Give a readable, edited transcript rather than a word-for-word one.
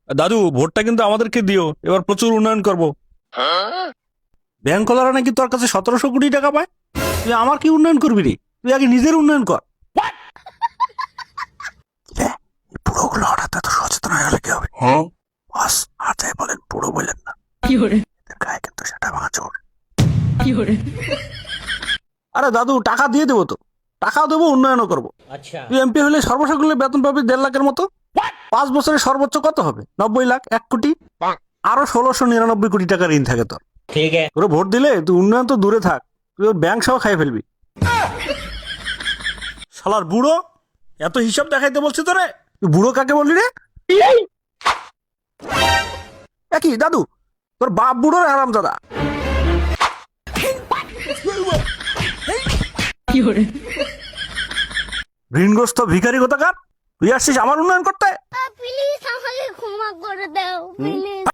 দাদু ভোটটা কিন্তু আমাদেরকে দিও, এবার প্রচুর উন্নয়ন করব। ব্যাংকওয়ালারা নাকি তোর কাছে 1700 কোটি টাকা পায়, তুই আমার কি উন্নয়ন করবি রে? তুই আগে নিজের উন্নয়ন কর। বুড়োগুলো হঠাৎ এত সচেতন হয়ে গেলে কি হবে? বাস আর যাই বলেন, বুড়ো বললেন না, এদের গায়ে কিন্তু সেটা ভাঙা চোর। আরে দাদু টাকা দিয়ে দেবো তো, টাকাও দেবো, উন্নয়নও করবো। তুই এমপি হলে সর্বসাকুল্যে বেতন পাবি 1.5 লাখের মতো। 5 বছরে সর্বোচ্চ কত হবে? 90 লাখ, 1 কোটি। আরো 1699 কোটি টাকা ঋণ থাকে তোর। তোরে ভোট দিলে তুই উন্নয়ন তো দূরে থাক, তুই ওর ব্যাংক সহ খাই ফেলবি। শালার বুড়ো, এত হিসাব দেখাইতে বলছি তোরে? তুই বুড়ো কাকে বললি রে? একই দাদু, তোর বাপ বুড়ো আরাম দাদা। ঋণগ্রস্ত ভিখারি কোথাকার, তুই আসছিস আমার উন্নয়ন করতে? প্লিজ আমাকে ক্ষমা করে দাও প্লিজ।